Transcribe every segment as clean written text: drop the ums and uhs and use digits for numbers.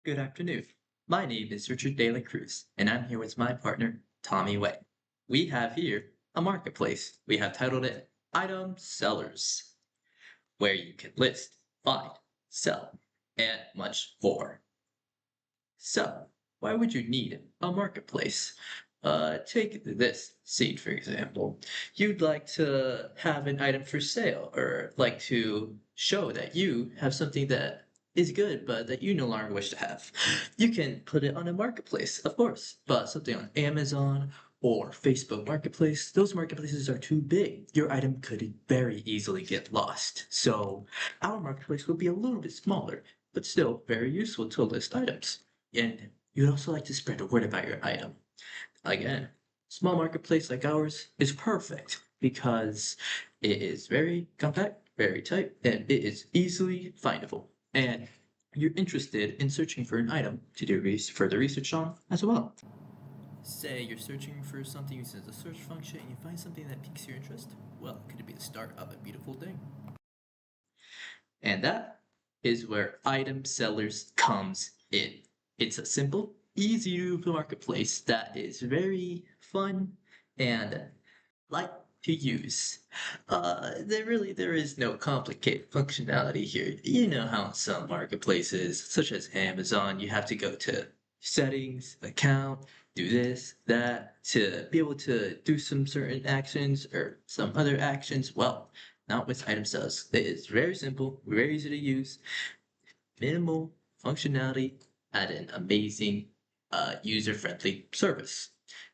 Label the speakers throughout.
Speaker 1: Good afternoon. My name is Richard De La Cruz, and I'm here with my partner, Tommy Way. We have here a marketplace. We have titled it Item Sellers, where you can list, find, sell, and much more. So, why would you need a marketplace? Take this scene, for example. You'd like to have an item for sale, or like to show that you have something that is good, but that you no longer wish to have. You can put it on a marketplace, of course, but something on Amazon or Facebook Marketplace, those marketplaces are too big. Your item could very easily get lost. So, our marketplace will be a little bit smaller, but still very useful to list items. And you'd also like to spread the word about your item. Again, small marketplace like ours is perfect because it is very compact, very tight, and it is easily findable. And you're interested in searching for an item to do further research on as well. Say you're searching for something using the search function and you find something that piques your interest. Well, could it be the start of a beautiful thing? And that is where item sellers comes in. It's a simple, easy to use marketplace that is very fun and light to use. There is no complicated functionality here. You know how some marketplaces, such as Amazon, you have to go to settings, account, do this, that, to be able to do some certain actions or some other actions. Well, not with item sales. It is very simple, very easy to use, minimal functionality, and an amazing user-friendly service.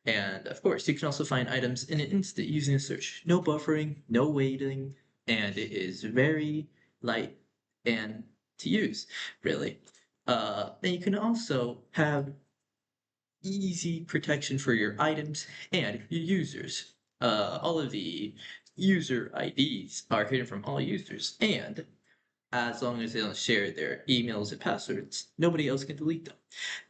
Speaker 1: And of course, you can also find items in an instant using a search. No buffering, no waiting, and it is very light and to use, really. And you can also have easy protection for your items and your users. All of the user IDs are hidden from all users, and as long as they don't share their emails and passwords, nobody else can delete them.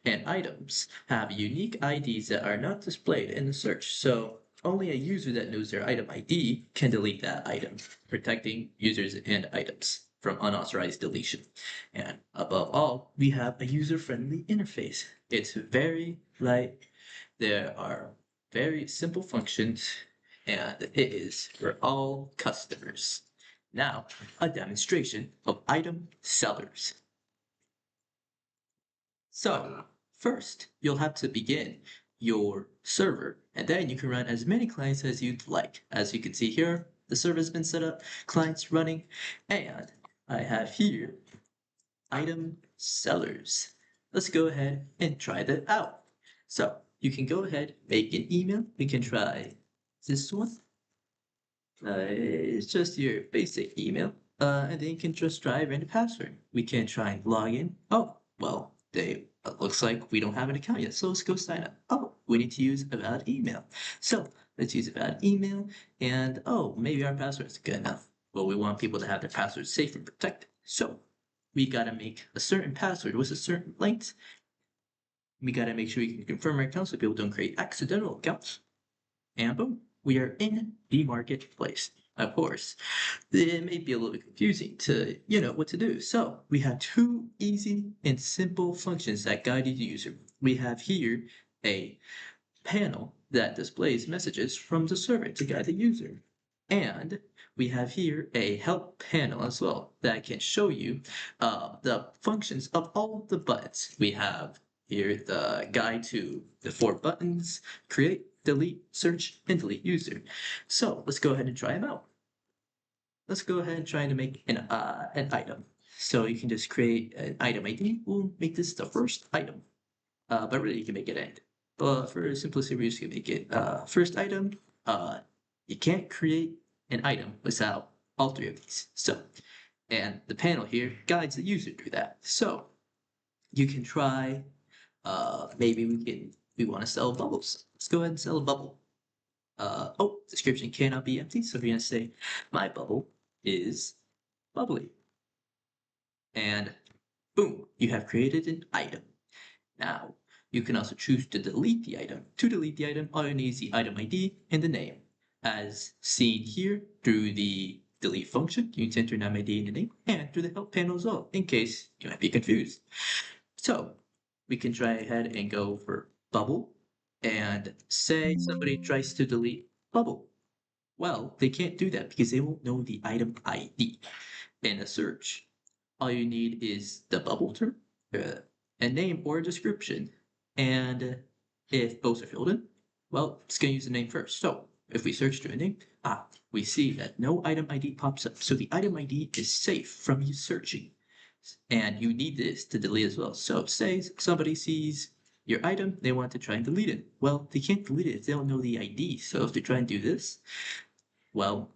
Speaker 1: And items have unique IDs that are not displayed in the search, so only a user that knows their item ID can delete that item, protecting users and items from unauthorized deletion. And above all, we have a user-friendly interface. It's very light. There are very simple functions, and it is for all customers. Now, a demonstration of item sellers. So, first, you'll have to begin your server, and then you can run as many clients as you'd like. As you can see here, the server has been set up, clients running, and I have here item sellers. Let's go ahead and try that out. So, you can go ahead, make an email. We can try this one. It's just your basic email, and then you can just try random password. We can try and log in. Oh, well, looks like we don't have an account yet, so let's go sign up. Oh, we need to use a valid email. So let's use a valid email, and oh, maybe our password is good enough. Well, we want people to have their passwords safe and protected. So we gotta make a certain password with a certain length. We gotta make sure we can confirm our account so people don't create accidental accounts. And boom, we are in the marketplace. Of course, it may be a little bit confusing to, what to do. So we have two easy and simple functions that guide the user. We have here a panel that displays messages from the server to guide the user. And we have here a help panel as well that can show you the functions of all the buttons. We have here the guide to the 4 buttons: create, delete, search, and delete user. So let's go ahead and try them out. Let's go ahead and try to make an item. So you can just create an item ID. We'll make this the first item, but really you can make it end. But for simplicity, we're just gonna make it first item. You can't create an item without all 3 of these. So, and the panel here guides the user through that. So you can try. Maybe we want to sell bubbles. Let's go ahead and sell a bubble. Oh, description cannot be empty. So we're going to say my bubble is bubbly. And boom, you have created an item. Now, you can also choose to delete the item. To delete the item, all you need is the item ID and the name. As seen here through the delete function, you can enter an ID and the name, and through the help panel as well, in case you might be confused. So, we can try ahead and go for bubble and say somebody tries to delete bubble. Well, they can't do that because they won't know the item ID. In a search, all you need is the bubble term, uh, a name or a description. And if both are filled in, well, it's going to use the name first. So if we search through a name, we see that no item ID pops up. So the item ID is safe from you searching. And you need this to delete as well. So say somebody sees your item, they want to try and delete it. Well, they can't delete it if they don't know the ID. So if they try and do this, well,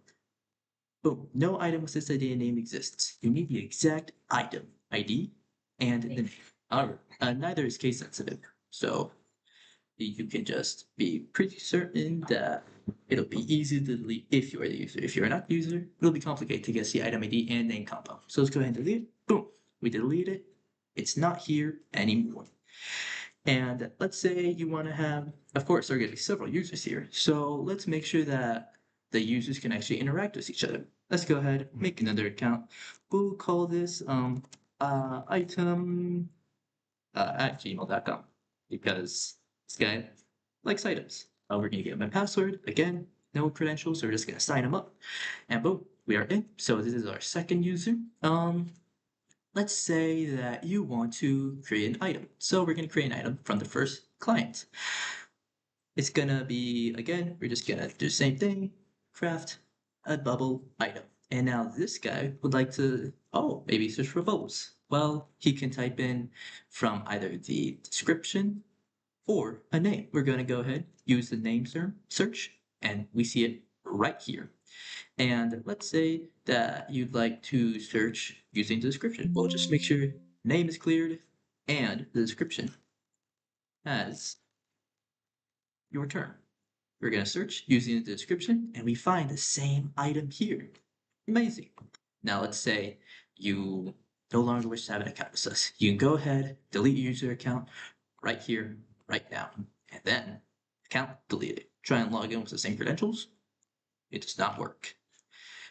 Speaker 1: boom, no item with this ID name exists. You need the exact item ID and the name. Neither is case sensitive. So you can just be pretty certain that it'll be easy to delete if you are the user. If you're not the user, it'll be complicated to guess the item ID and name combo. So let's go ahead and delete it. Boom, we delete it. It's not here anymore. And let's say you want to have, of course, there are going to be several users here. So let's make sure that the users can actually interact with each other. Let's go ahead, make another account. We'll call this item at gmail.com because this guy likes items. We're going to get my password. Again, no credentials. So we're just going to sign him up. And boom, we are in. So this is our second user. Let's say that you want to create an item. So we're going to create an item from the first client. It's going to be, again, we're just going to do the same thing, craft a bubble item. And now this guy would like to, maybe search for bubbles. Well, he can type in from either the description or a name. We're going to go ahead, use the name search, and we see it right here. And let's say that you'd like to search using the description. We'll just make sure name is cleared and the description has your term. We're going to search using the description and we find the same item here. Amazing. Now let's say you no longer wish to have an account with us. You can go ahead, delete your user account right here, right now, and then account deleted. Try and log in with the same credentials. It does not work.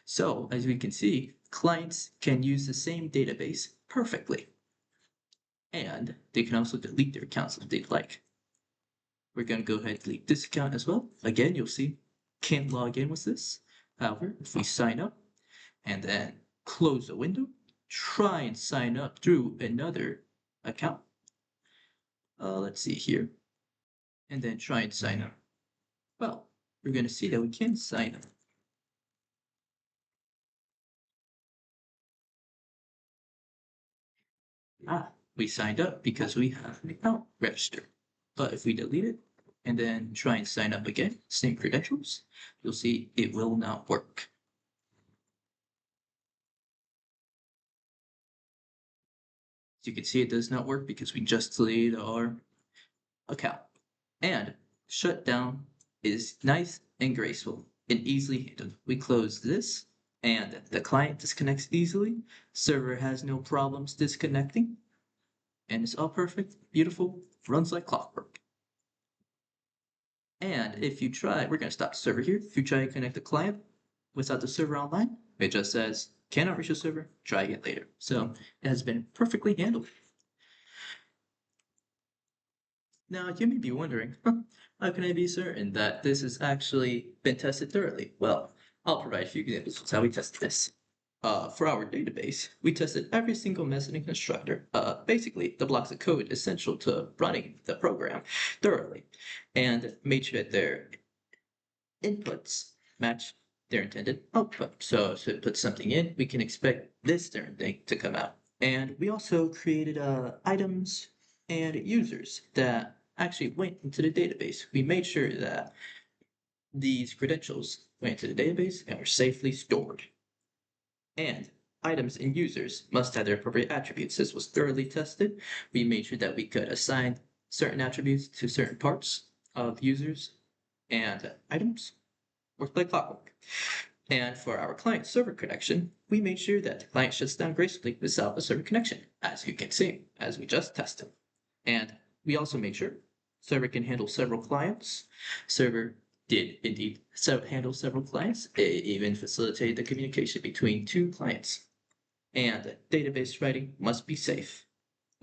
Speaker 1: So as we can see, clients can use the same database perfectly. And they can also delete their accounts if they'd like. We're going to go ahead and delete this account as well. Again, you'll see, can't log in with this. However, if we sign up and then close the window, try and sign up through another account. Let's see here. And then try and sign up. Well, we're going to see that we can sign up. We signed up because we have an account registered. But if we delete it and then try and sign up again, same credentials, you'll see it will not work. As you can see, it does not work because we just deleted our account. And shutdown is nice and graceful and easily handled. We close this and the client disconnects easily. Server has no problems disconnecting. And it's all perfect, beautiful, runs like clockwork. And if you try, we're going to stop the server here. If you try to connect the client without the server online, it just says, cannot reach the server, try again later. So it has been perfectly handled. Now you may be wondering, how can I be certain that this has actually been tested thoroughly? Well, I'll provide a few examples of how we tested this. For our database, we tested every single messaging constructor, basically the blocks of code essential to running the program thoroughly, and made sure that their inputs match their intended output. So if it puts something in, we can expect this certain thing to come out. And we also created items and users that actually went into the database. We made sure that these credentials went into the database and were safely stored. And items and users must have their appropriate attributes. This was thoroughly tested. We made sure that we could assign certain attributes to certain parts of users and items. Worked like clockwork. And for our client server connection, we made sure that the client shuts down gracefully without a server connection, as you can see, as we just tested. And we also made sure server can handle several clients. Server did indeed handle several clients. It even facilitated the communication between two clients. And database writing must be safe.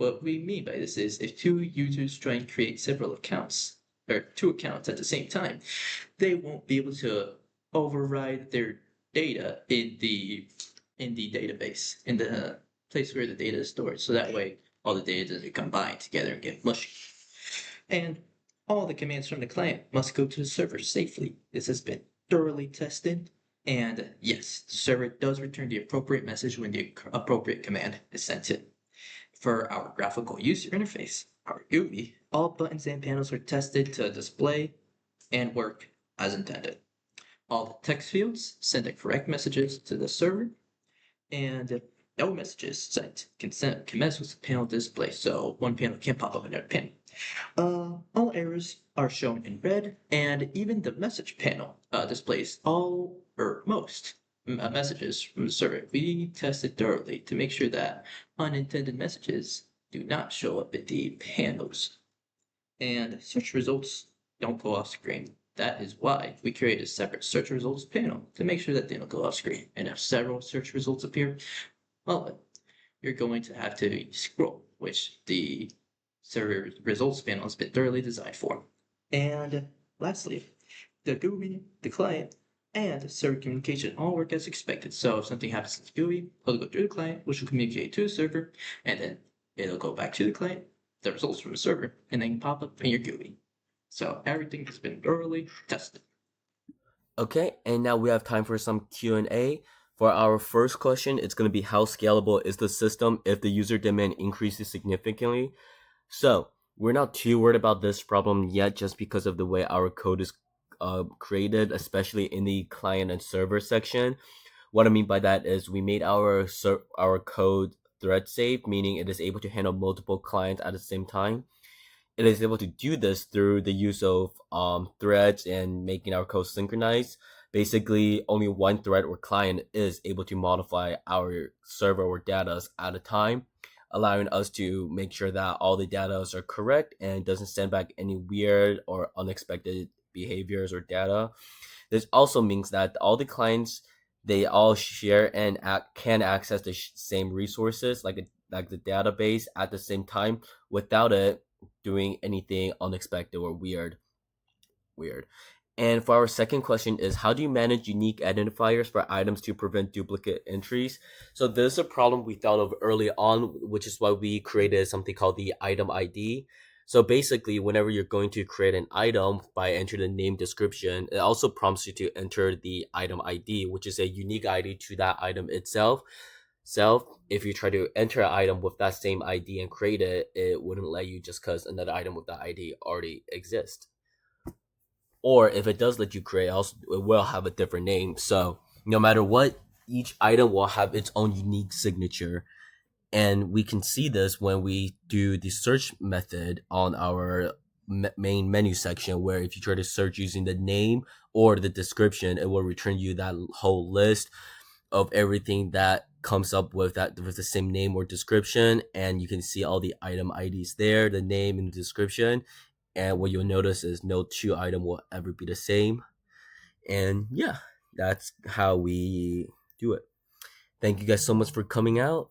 Speaker 1: What we mean by this is if two users try and create several accounts, or two accounts at the same time, they won't be able to override their data in the database, in the place where the data is stored. So that way all the data doesn't combine together and get mushy. And all the commands from the client must go to the server safely. This has been thoroughly tested. And yes, the server does return the appropriate message when the appropriate command is sent in. For our graphical user interface, our GUI, all buttons and panels are tested to display and work as intended. All the text fields send the correct messages to the server, and no messages sent can mess with the panel display, so one panel can't pop up another panel. All errors are shown in red, and even the message panel displays all or most messages from the server. We tested thoroughly to make sure that unintended messages do not show up in the panels, and search results don't go off screen. That is why we created a separate search results panel to make sure that they don't go off screen. And if several search results appear, well, you're going to have to scroll, which the server results panel has been thoroughly designed for. And lastly, the GUI, the client, and server communication all work as expected. So if something happens to the GUI, it'll go through the client, which will communicate to the server, and then it'll go back to the client, the results from the server, and then pop up in your GUI. So everything has been thoroughly tested.
Speaker 2: Okay, and now we have time for some Q&A. For our first question, it's going to be how scalable is the system if the user demand increases significantly? So we're not too worried about this problem yet just because of the way our code is created, especially in the client and server section. What I mean by that is we made our code thread safe, meaning it is able to handle multiple clients at the same time. It is able to do this through the use of threads and making our code synchronized. Basically, only one thread or client is able to modify our server or data at a time, allowing us to make sure that all the data are correct and doesn't send back any weird or unexpected behaviors or data. This also means that all the clients, they all share and can access the same resources like the database at the same time without it doing anything unexpected or weird. And for our second question is how do you manage unique identifiers for items to prevent duplicate entries? So this is a problem we thought of early on, which is why we created something called the item ID. So basically, whenever you're going to create an item by entering the name description, it also prompts you to enter the item ID, which is a unique ID to that item itself. If you try to enter an item with that same ID and create it, it wouldn't let you just because another item with that ID already exists. Or if it does let you create, it will have a different name. So no matter what, each item will have its own unique signature. And we can see this when we do the search method on our main menu section, where if you try to search using the name or the description, it will return you that whole list of everything that comes up with the same name or description. And you can see all the item IDs there, the name and the description. And what you'll notice is no two item will ever be the same. And yeah, that's how we do it. Thank you guys so much for coming out.